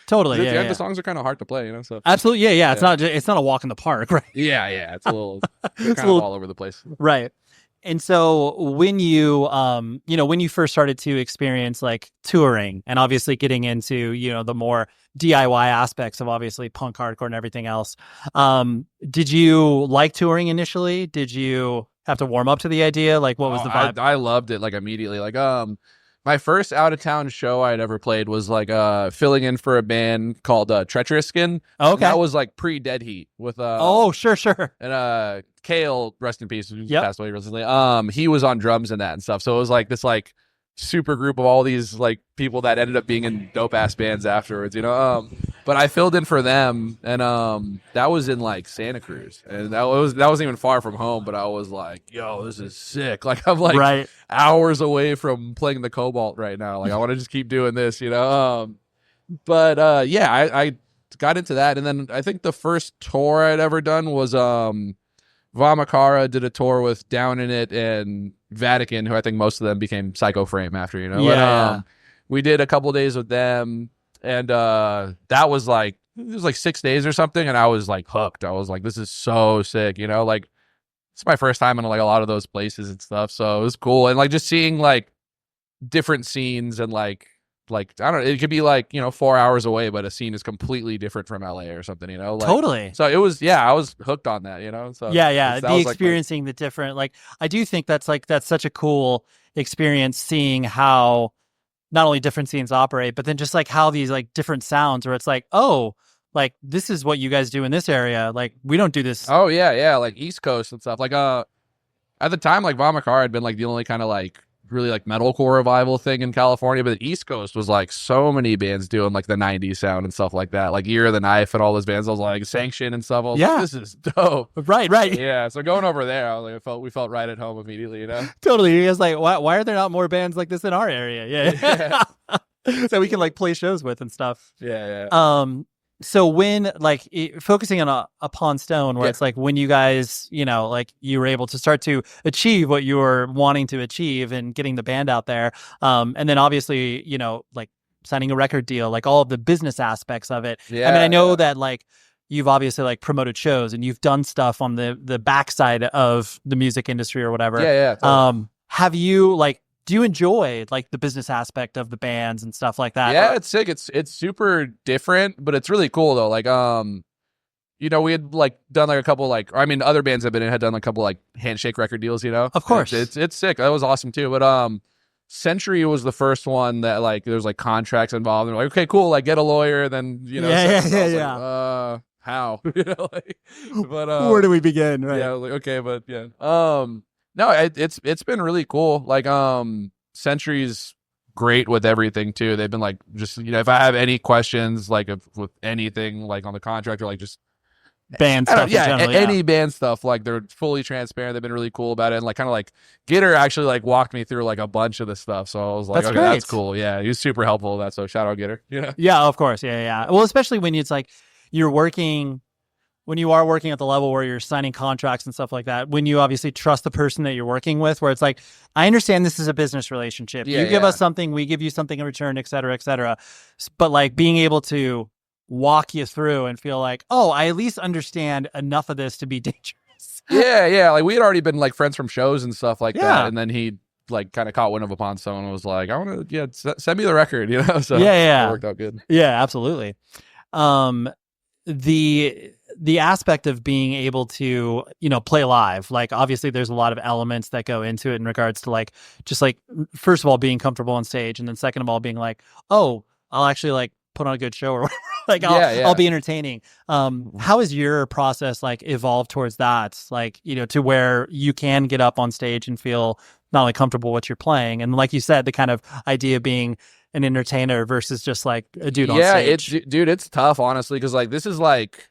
Totally. Yeah, the songs are kind of hard to play, so absolutely. Yeah. It's not a walk in the park, right? yeah it's a little kind of all over the place, right? And so when you when you first started to experience like touring and obviously getting into the more DIY aspects of obviously punk hardcore and everything else, did you like touring initially? Did you have to warm up to the idea? Like, what was the vibe? I loved it like immediately. Like my first out of town show I'd ever played was like filling in for a band called Treacherous Skin. Okay, and that was like pre Dead Heat with sure. And Kale, rest in peace, who passed away recently. He was on drums and that and stuff. So it was like this like super group of all these like people that ended up being in dope ass bands afterwards, but I filled in for them, and that was in like Santa Cruz, and that wasn't even far from home, but I was like, yo, this is sick. Like I'm like hours away from playing the Cobalt right now. Like I want to just keep doing this, but I got into that, and then I think the first tour I'd ever done was Vamakara did a tour with Down in It and Vatican, who I think most of them became Psycho Frame after, But, we did a couple days with them, and that was like, it was like 6 days or something, and I was like hooked. I was like, this is so sick, like it's my first time in like a lot of those places and stuff, so it was cool. And like just seeing like different scenes and like I don't know, it could be like 4 hours away, but a scene is completely different from LA or something, like, totally. So it was, I was hooked on that, so the experiencing the different, like I do think that's such a cool experience, seeing how not only different scenes operate, but then just like how these like different sounds, where it's like, oh, like this is what you guys do in this area, like we don't do this. Oh yeah, like East Coast and stuff. Like at the time, like Vamakar had been like the only kind of like really like metalcore revival thing in California, but the East Coast was like so many bands doing like the 90s sound and stuff like that, like Year of the Knife and all those bands. I was like Sanction and stuff. I was like, this is dope. Right. Yeah, so going over there, I was like, we felt right at home immediately, Totally. You guys like, why are there not more bands like this in our area? Yeah. So we can like play shows with and stuff. Yeah. So when like focusing on Upon Stone, where it's like when you guys, like you were able to start to achieve what you were wanting to achieve and getting the band out there, and then obviously, like signing a record deal, like all of the business aspects of it. Yeah. I mean, I know that like you've obviously like promoted shows and you've done stuff on the backside of the music industry or whatever. Yeah. Totally. Have you like, do you enjoy like the business aspect of the bands and stuff like that? Yeah, it's sick. It's super different, but it's really cool though. Like, we had like done like a couple like, other bands I've been in had done like a couple like handshake record deals. Of course, it's sick. That was awesome too. But Century was the first one that like there's like contracts involved. And like, okay, cool. Like get a lawyer, then Yeah. How? But where do we begin? Right. Yeah. Like, okay, but yeah. No, it's been really cool. Like Century's great with everything too. They've been like just if I have any questions like with anything like on the contract or like just band stuff, any band stuff, like they're fully transparent. They've been really cool about it, and like kind of like Gitter actually like walked me through like a bunch of the stuff. So I was like, that's cool. Yeah, he was super helpful with that. So shout out Gitter. Yeah, of course. Yeah. Well, especially when it's like when you are working at the level where you're signing contracts and stuff like that, when you obviously trust the person that you're working with, where it's like, I understand this is a business relationship. You give us something, we give you something in return, et cetera, et cetera. But like being able to walk you through and feel like, oh, I at least understand enough of this to be dangerous. Yeah. Like we had already been like friends from shows and stuff like that. And then he like kind of caught wind of Upon Stone and was like, I want to, send me the record, So it worked out good. Yeah, absolutely. The aspect of being able to, play live, like obviously there's a lot of elements that go into it in regards to like, just like, first of all, being comfortable on stage. And then second of all, being like, oh, I'll actually like put on a good show or whatever. Like I'll be entertaining. How has your process like evolved towards that? Like, to where you can get up on stage and feel not only comfortable with what you're playing. And like you said, the kind of idea being an entertainer versus just like a dude on stage. It's tough, honestly. Cause like, this is like,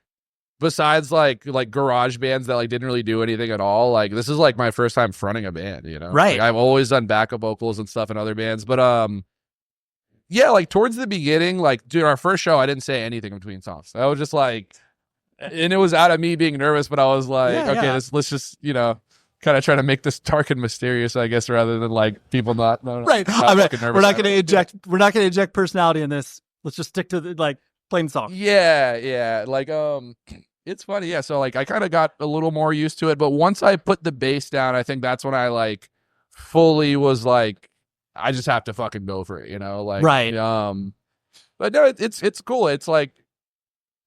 besides like garage bands that like didn't really do anything at all, like this is like my first time fronting a band, right? Like, I've always done backup vocals and stuff in other bands, but like towards the beginning, like dude, our first show I didn't say anything between songs. I was just like, and it was out of me being nervous, but I was like, let's just kind of trying to make this dark and mysterious, I guess, rather than like people not Right. We're not going to inject personality in this. Let's just stick to the like plain song. Yeah. Like it's funny. Yeah. So like I kind of got a little more used to it, but once I put the bass down, I think that's when I like fully was like, I just have to fucking go for it, like right. But no, it's cool. It's like,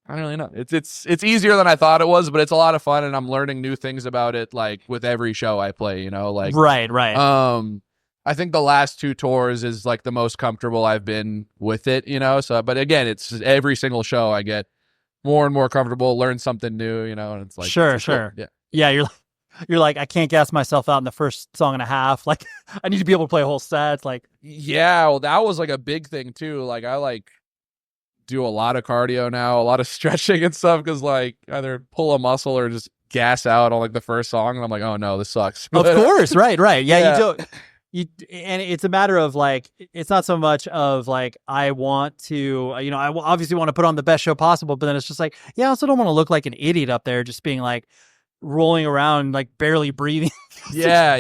I don't really know. It's easier than I thought it was, but it's a lot of fun, and I'm learning new things about it. Like with every show I play, like right. I think the last 2 tours is like the most comfortable I've been with it, So, but again, it's every single show I get more and more comfortable, learn something new, and it's like sure. Cool. Yeah. You're like, I can't gas myself out in the first song and a half. Like, I need to be able to play a whole set. Like, yeah, well, that was like a big thing too. Like, I like do a lot of cardio now, a lot of stretching and stuff, because like either pull a muscle or just gas out on like the first song, and I'm like, oh no, this sucks. Of course, right. Yeah, you don't. And it's a matter of like, it's not so much of like, I want to, I obviously want to put on the best show possible, but then it's just like, yeah, I also don't want to look like an idiot up there, just being like rolling around, like barely breathing. yeah.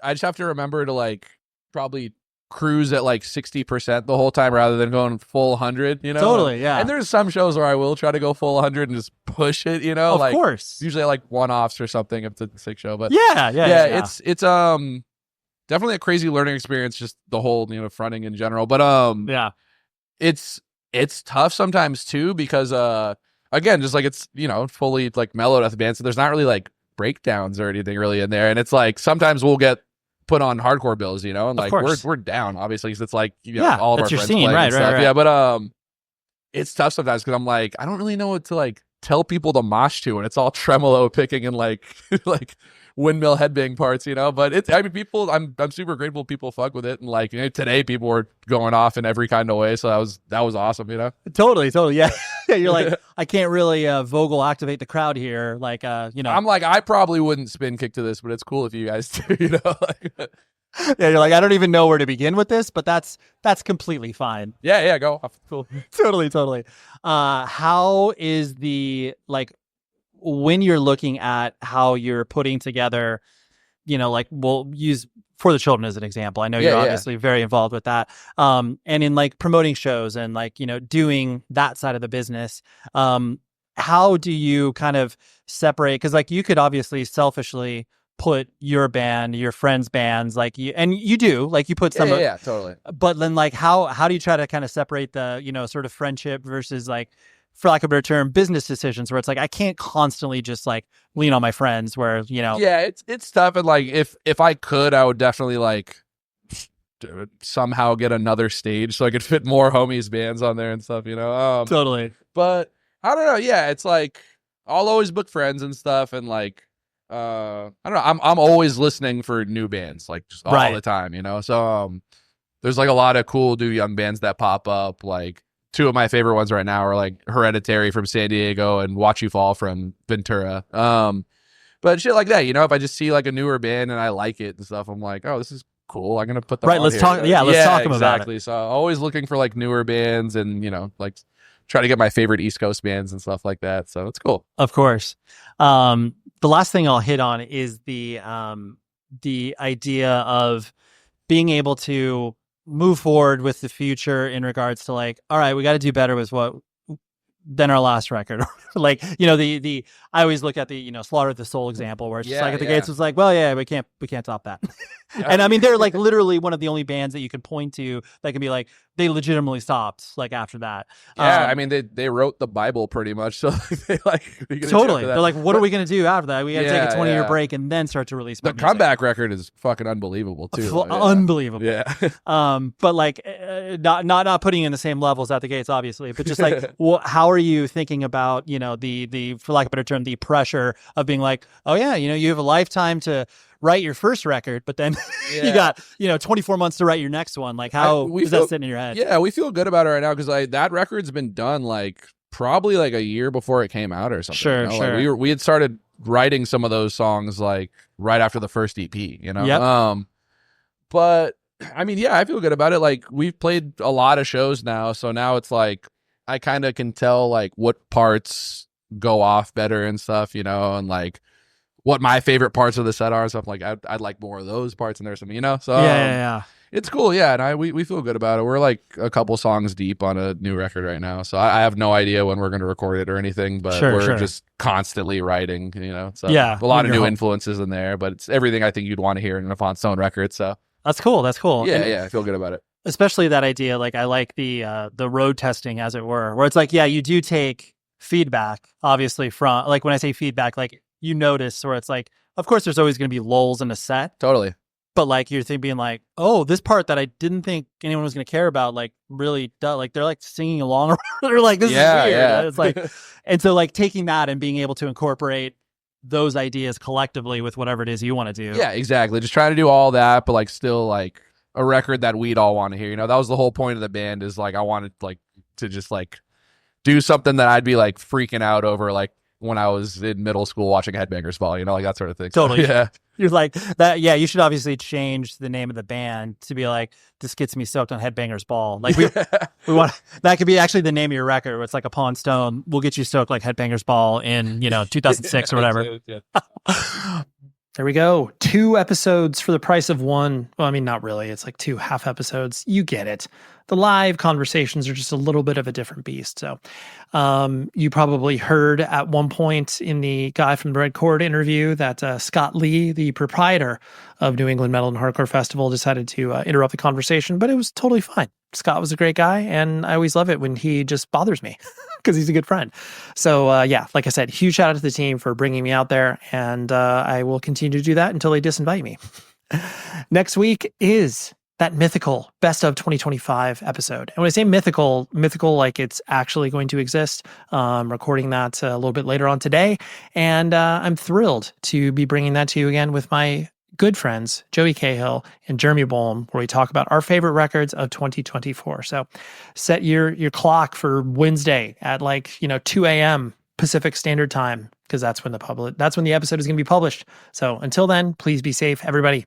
I just have to remember to like probably cruise at like 60% the whole time rather than going full 100, Totally, yeah. And there's some shows where I will try to go full 100 and just push it, Of like, course. Usually like one-offs or something if it's a sick show, but yeah. It's definitely a crazy learning experience, just the whole, fronting in general. But yeah, it's tough sometimes too, because again, just like it's, fully like mellowed at the band, so there's not really like breakdowns or anything really in there. And it's like sometimes we'll get put on hardcore bills, and like we're down obviously, because it's like all of our friends playing and stuff. Right. Yeah, but it's tough sometimes because I'm like, I don't really know what to like tell people to mosh to, and it's all tremolo picking and like like windmill headbang parts, but it's, I mean, people, I'm super grateful people fuck with it, and like today people were going off in every kind of way, so that was awesome. Totally, yeah. You're like, I can't really Vogel activate the crowd here, like I'm like, I probably wouldn't spin kick to this, but it's cool if you guys do. Yeah, you're like, I don't even know where to begin with this, but that's completely fine. Yeah, go. Cool. Totally. How is the, like, when you're looking at how you're putting together, like we'll use For the Children as an example. I know you're obviously very involved with that. And in like promoting shows and like, doing that side of the business, how do you kind of separate? Because like you could obviously selfishly put your band, your friends' bands, like you, and you do, like you put some yeah, totally. But then like how do you try to kind of separate the, sort of friendship versus like, for lack of a better term, business decisions, where it's like, I can't constantly just like lean on my friends where, Yeah, it's tough. And like, if I could, I would definitely like somehow get another stage so I could fit more homies bands on there and stuff, Totally. But I don't know. Yeah, it's like, I'll always book friends and stuff. And like, I don't know. I'm always listening for new bands, like just all the time, So there's like a lot of cool new young bands that pop up. Like 2 of my favorite ones right now are like Hereditary from San Diego and Watch You Fall from Ventura. But shit like that, if I just see like a newer band and I like it and stuff, I'm like, oh, this is cool. I'm gonna put them on let's here. talk. Yeah, let's talk about exactly. it. So always looking for like newer bands and like try to get my favorite East Coast bands and stuff like that. So it's cool. Of course. The last thing I'll hit on is the idea of being able to move forward with the future in regards to like, all right, we got to do better with what than our last record. Like, the I always look at the, Slaughter the Soul example where it's just like at the gates was like, well, yeah, we can't top that. And I mean, they're like literally one of the only bands that you can point to that can be like, they legitimately stopped like after that. Yeah, I mean, they wrote the Bible pretty much. So they like totally. They're like, what are we gonna do after that? We got to take a 20-year break and then start to release. The comeback record is fucking unbelievable too. Unbelievable. Yeah. But like, not putting in the same levels at the gates, obviously, but just like, how are you thinking about the for lack of a better term, the pressure of being like, oh yeah, you have a lifetime to write your first record, but then you got 24 months to write your next one. Like, how does that sit in your head? Yeah, we feel good about it right now because like that record's been done like probably like a year before it came out or something. Sure. Like, we had started writing some of those songs like right after the first EP. Yep. But I mean, yeah, I feel good about it. Like we've played a lot of shows now, so now it's like I kind of can tell like what parts go off better and stuff, and like what my favorite parts of the set are. So I'm like, I'd like more of those parts, and there's some, So Yeah. it's cool. Yeah, and we feel good about it. We're like a couple songs deep on a new record right now, so I have no idea when we're going to record it or anything, but we're just constantly writing. So a lot of new influences in there, but it's everything I think you'd want to hear in a Font Stone record. So that's cool. Yeah, I feel good about it. Especially that idea. Like I like the road testing, as it were, where it's like, yeah, you do take feedback, obviously, from, like, when I say feedback, like, you notice, where it's like, of course there's always going to be lulls in a set, totally, but like you're being like, oh, this part that I didn't think anyone was going to care about, like, really does, like, they're like singing along or like, this is weird. Yeah. It's like, and so like taking that and being able to incorporate those ideas collectively with whatever it is you want to do. Yeah, exactly. Just trying to do all that, but like still like a record that we'd all want to hear. That was the whole point of the band, is like I wanted like to just like do something that I'd be like freaking out over, like when I was in middle school watching Headbangers Ball, like that sort of thing. Totally. So, yeah. You're like that. Yeah. You should obviously change the name of the band to be like, this gets me soaked on Headbangers Ball. Like we want, that could be actually the name of your record, where it's like a Pawn Stone, we'll get you stoked like Headbangers Ball in, 2006 or whatever. There we go. 2 episodes for the price of 1. Well, I mean, not really. It's like 2 half episodes. You get it. The live conversations are just a little bit of a different beast. So you probably heard at one point in the guy from the Red Chord interview that Scott Lee, the proprietor of New England Metal and Hardcore Festival, decided to interrupt the conversation, but it was totally fine. Scott was a great guy, and I always love it when he just bothers me because he's a good friend. So yeah, like I said, huge shout out to the team for bringing me out there, and I will continue to do that until they disinvite me. Next week is that mythical Best of 2025 episode. And when I say mythical like it's actually going to exist. Recording that a little bit later on today, and I'm thrilled to be bringing that to you again with my good friends, Joey Cahill and Jeremy Boehm, where we talk about our favorite records of 2024. So set your clock for Wednesday at 2 a.m. Pacific Standard Time, because that's when the episode is going to be published. So until then, please be safe, everybody.